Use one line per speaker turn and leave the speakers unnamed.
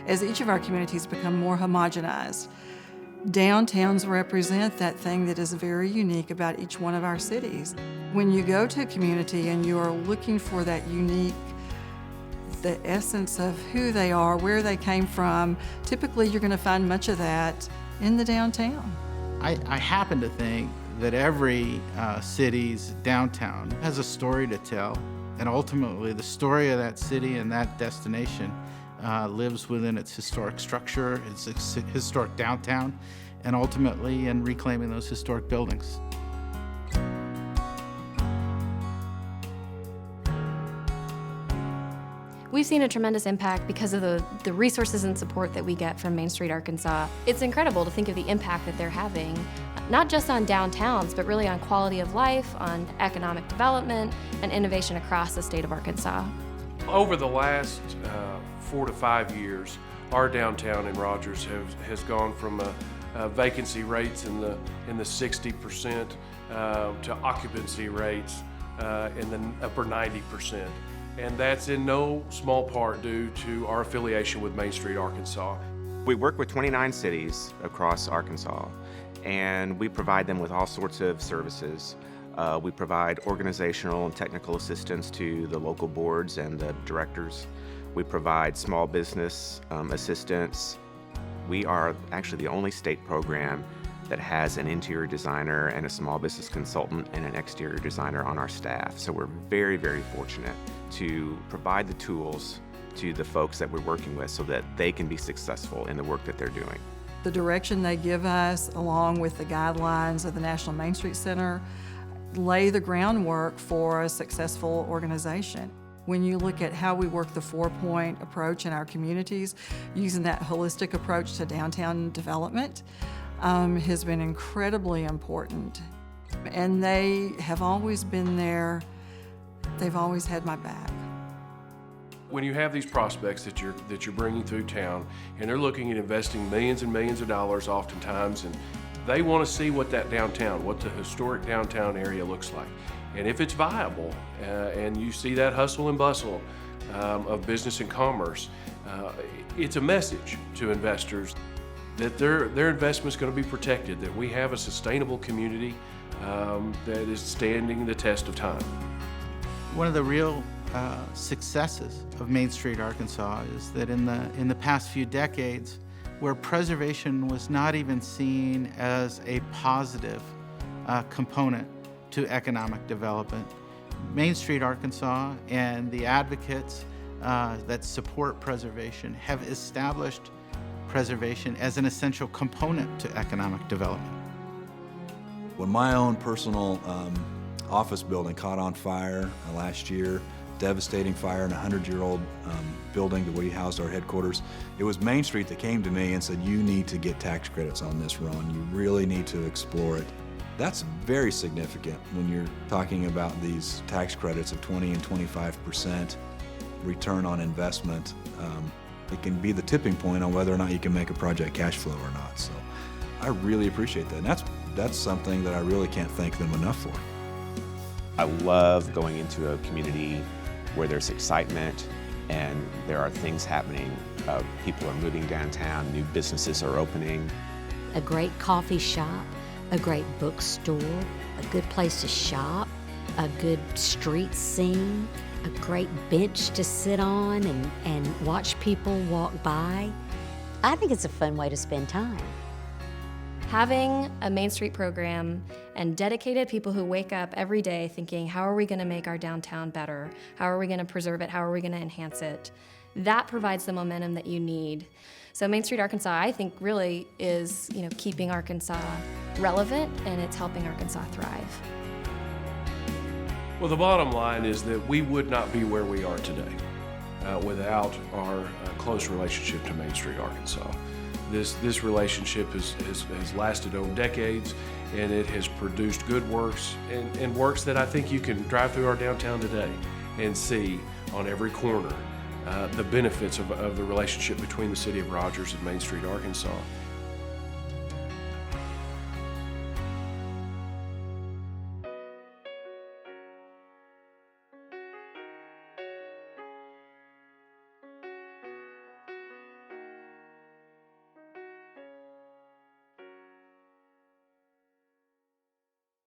as each of our communities become more homogenized. Downtowns represent that thing that is very unique about each one of our cities. When you go to a community and you are looking for that unique, the essence of who they are, where they came from, typically you're going to find much of that in the downtown.
I happen to think that every city's downtown has a story to tell, and ultimately the story of that city and that destination lives within its historic structure, its historic downtown, and ultimately in reclaiming those historic buildings.
We've seen a tremendous impact because of the resources and support that we get from Main Street Arkansas. It's incredible to think of the impact that they're having, not just on downtowns, but really on quality of life, on economic development, and innovation across the state of Arkansas.
Over the last 4 to 5 years, our downtown in Rogers has gone from vacancy rates in the 60% to occupancy rates in the upper 90%. And that's in no small part due to our affiliation with Main Street Arkansas.
We work with 29 cities across Arkansas, and we provide them with all sorts of services. We provide organizational and technical assistance to the local boards and the directors. We provide small business assistance. We are actually the only state program that has an interior designer and a small business consultant and an exterior designer on our staff. So we're very, very fortunate to provide the tools to the folks that we're working with so that they can be successful in the work that they're doing.
The direction they give us, along with the guidelines of the National Main Street Center, lay the groundwork for a successful organization. When you look at how we work the 4-point approach in our communities, using that holistic approach to downtown development has been incredibly important. And they have always been there. They've always had my back.
When you have these prospects that you're bringing through town, and they're looking at investing millions and millions of dollars oftentimes, and they want to see what that downtown, what the historic downtown area looks like. And if it's viable, and you see that hustle and bustle of business and commerce, it's a message to investors that their investment is going to be protected, that we have a sustainable community that is standing the test of time.
One of the real successes of Main Street Arkansas is that in the past few decades, where preservation was not even seen as a positive component to economic development, Main Street Arkansas and the advocates that support preservation have established preservation as an essential component to economic development.
When my own personal office building caught on fire last year, devastating fire in a 100-year-old building that we housed our headquarters, it was Main Street that came to me and said, you need to get tax credits on this, Ron. You really need to explore it. That's very significant when you're talking about these tax credits of 20 and 25% return on investment. It can be the tipping point on whether or not you can make a project cash flow or not. So I really appreciate that. And that's something that I really can't thank them enough for.
I love going into a community where there's excitement and there are things happening. People are moving downtown, new businesses are opening.
A great coffee shop, a great bookstore, a good place to shop, a good street scene, a great bench to sit on and watch people walk by.
I think it's a fun way to spend time.
Having a Main Street program and dedicated people who wake up every day thinking, how are we going to make our downtown better? How are we going to preserve it? How are we going to enhance it? That provides the momentum that you need. So Main Street Arkansas, I think, really is, keeping Arkansas relevant, and it's helping Arkansas thrive.
Well, the bottom line is that we would not be where we are today without our close relationship to Main Street Arkansas. This relationship has lasted over decades, and it has produced good works and works that I think you can drive through our downtown today and see on every corner the benefits of the relationship between the city of Rogers and Main Street Arkansas.